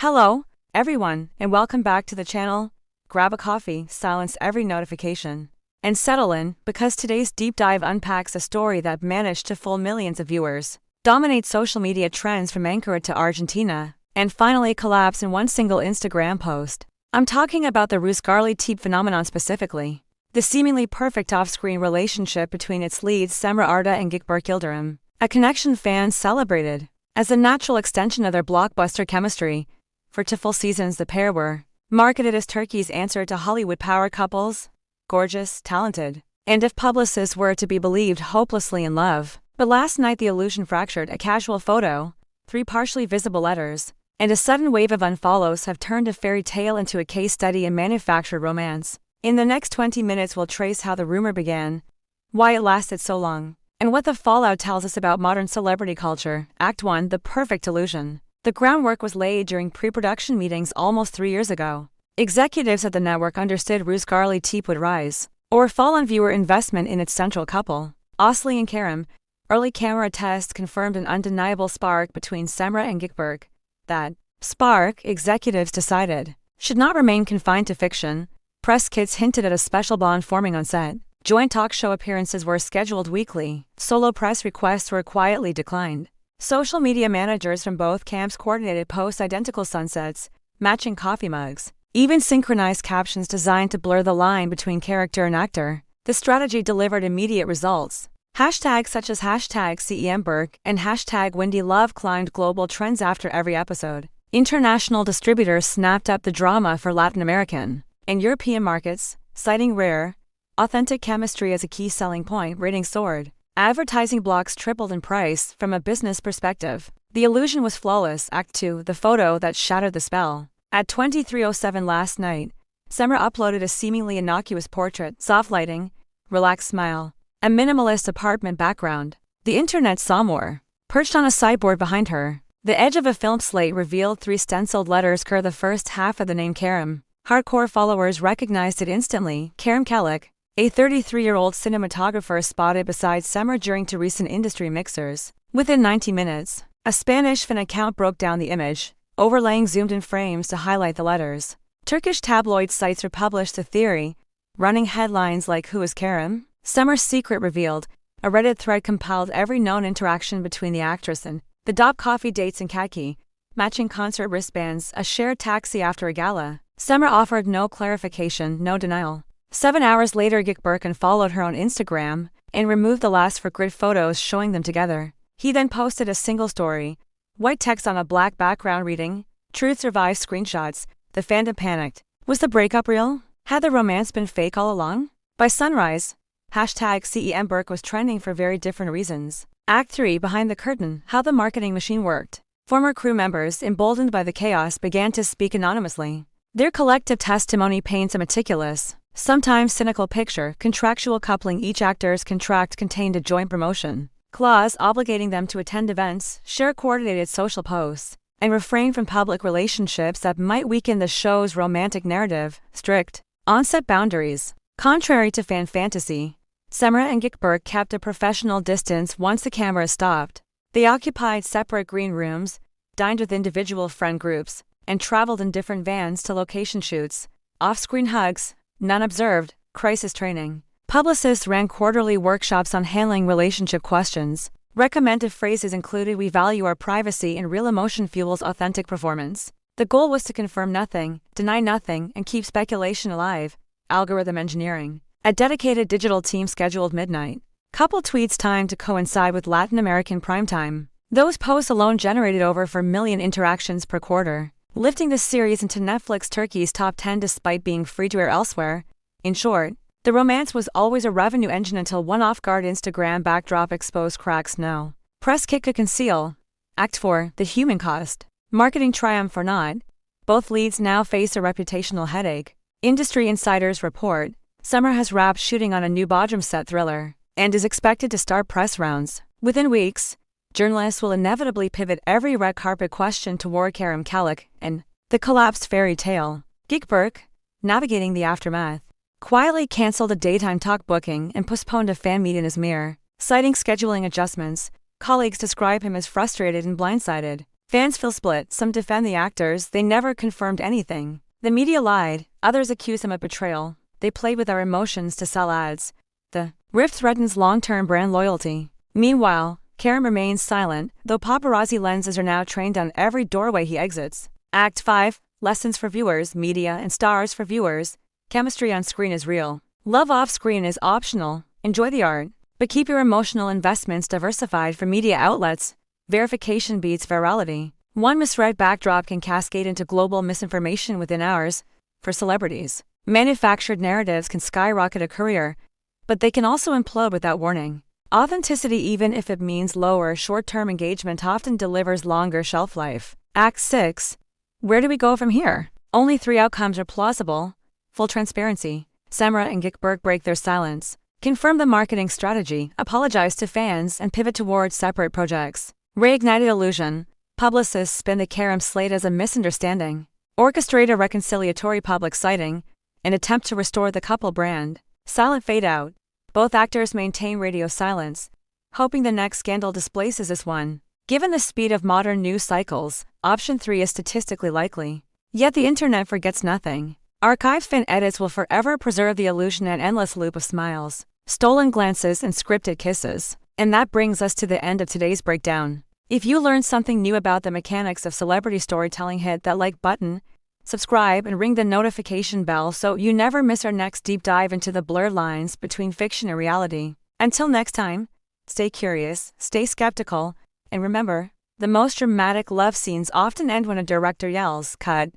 Hello, everyone, and welcome back to the channel. Grab a coffee, silence every notification, and settle in, because today's deep dive unpacks a story that managed to fool millions of viewers, dominate social media trends from Ankara to Argentina, and finally collapse in one single Instagram post. I'm talking about the Rüzgarlı Tepe phenomenon specifically, the seemingly perfect off-screen relationship between its leads Cemre Arda and Gökberk Yıldırım, a connection fans celebrated as a natural extension of their blockbuster chemistry. For 2 full seasons, the pair were marketed as Turkey's answer to Hollywood power couples, gorgeous, talented, and if publicists were to be believed, hopelessly in love. But last night the illusion fractured. A casual photo, 3 partially visible letters, and a sudden wave of unfollows have turned a fairy tale into a case study in manufactured romance. In the next 20 minutes we'll trace how the rumor began, why it lasted so long, and what the fallout tells us about modern celebrity culture. Act 1: The Perfect Illusion. The groundwork was laid during pre-production meetings almost 3 years ago. Executives at the network understood Rüzgarlı Tepe would rise or fall on viewer investment in its central couple, Aslı and Kerem. Early camera tests confirmed an undeniable spark between Cemre and Gökberk. That spark, executives decided, should not remain confined to fiction. Press kits hinted at a special bond forming on set. Joint talk show appearances were scheduled weekly. Solo press requests were quietly declined. Social media managers from both camps coordinated post-identical sunsets, matching coffee mugs, even synchronized captions designed to blur the line between character and actor. The strategy delivered immediate results. Hashtags such as #Cemre and #WindyLove climbed global trends after every episode. International distributors snapped up the drama for Latin American and European markets, citing rare, authentic chemistry as a key selling point. Ratings soared. Advertising blocks tripled in price. From a business perspective, the illusion was flawless. Act 2: The Photo That Shattered the Spell. At 23:07 last night, Cemre uploaded a seemingly innocuous portrait, soft lighting, relaxed smile, a minimalist apartment background. The internet saw more. Perched on a sideboard behind her, the edge of a film slate revealed 3 stenciled letters cur the first half of the name Kerem. Hardcore followers recognized it instantly. Kerem Çalık, a 33-year-old cinematographer spotted beside Cemre during 2 recent industry mixers. Within 90 minutes, a Spanish fan account broke down the image, overlaying zoomed-in frames to highlight the letters. Turkish tabloid sites republished the theory, running headlines like "Who is Kerem? Cemre's secret revealed." A Reddit thread compiled every known interaction between the actress and the Dop coffee dates in khaki, matching concert wristbands, a shared taxi after a gala. Cemre offered no clarification, no denial. 7 hours later, Gökberk unfollowed her on Instagram and removed the last for grid photos showing them together. He then posted a single story, white text on a black background reading, "Truth survives screenshots." The fandom panicked. Was the breakup real? Had the romance been fake all along? By sunrise, #Cemre was trending for very different reasons. Act 3: Behind the Curtain. How the marketing machine worked. Former crew members, emboldened by the chaos, began to speak anonymously. Their collective testimony paints a meticulous, sometimes cynical picture. Contractual coupling. Each actor's contract contained a joint promotion clause obligating them to attend events, share coordinated social posts, and refrain from public relationships that might weaken the show's romantic narrative. Strict on-set boundaries. Contrary to fan fantasy, Cemre and Gökberk kept a professional distance once the camera stopped. They occupied separate green rooms, dined with individual friend groups, and traveled in different vans to location shoots. Off-screen hugs, none observed. Crisis training. Publicists ran quarterly workshops on handling relationship questions. Recommended phrases included "We value our privacy" and "Real emotion fuels authentic performance." The goal was to confirm nothing, deny nothing, and keep speculation alive. Algorithm engineering. A dedicated digital team scheduled midnight couple tweets timed to coincide with Latin American primetime. Those posts alone generated over 4 million interactions per quarter, lifting the series into Netflix Turkey's top 10 despite being free to air elsewhere. In short, the romance was always a revenue engine until one off-guard Instagram backdrop exposed cracks no press kit could conceal. Act 4: The Human Cost. Marketing triumph or not, both leads now face a reputational headache. Industry insiders report Cemre has wrapped shooting on a new Bodrum set thriller and is expected to start press rounds. Within weeks, journalists will inevitably pivot every red carpet question toward Kerem Çalık and the collapsed fairy tale. Gökberk, navigating the aftermath, quietly canceled a daytime talk booking and postponed a fan meet in Izmir, citing scheduling adjustments. Colleagues describe him as frustrated and blindsided. Fans feel split, some defend the actors, they never confirmed anything. The media lied, others accuse them of betrayal. They played with our emotions to sell ads. The rift threatens long-term brand loyalty. Meanwhile, Karim remains silent, though paparazzi lenses are now trained on every doorway he exits. Act 5, Lessons for viewers, media, and stars for viewers. Chemistry on screen is real. Love off screen is optional. Enjoy the art, but keep your emotional investments diversified for media outlets. Verification beats virality. One misread backdrop can cascade into global misinformation within hours. For celebrities, manufactured narratives can skyrocket a career, but they can also implode without warning. Authenticity, even if it means lower short-term engagement, often delivers longer shelf life. Act 6. Where do we go from here? Only 3 outcomes are plausible. Full transparency. Cemre and Gökberk break their silence, confirm the marketing strategy, apologize to fans, and pivot towards separate projects. Reignited illusion. Publicists spin the Karim slate as a misunderstanding. Orchestrate a reconciliatory public sighting, an attempt to restore the couple brand. Silent fade out. Both actors maintain radio silence, hoping the next scandal displaces this one. Given the speed of modern news cycles, option 3 is statistically likely. Yet the internet forgets nothing. Archived fan edits will forever preserve the illusion and endless loop of smiles, stolen glances, and scripted kisses. And that brings us to the end of today's breakdown. If you learned something new about the mechanics of celebrity storytelling, hit that like button, subscribe, and ring the notification bell so you never miss our next deep dive into the blurred lines between fiction and reality. Until next time, stay curious, stay skeptical, and remember, the most dramatic love scenes often end when a director yells, "Cut."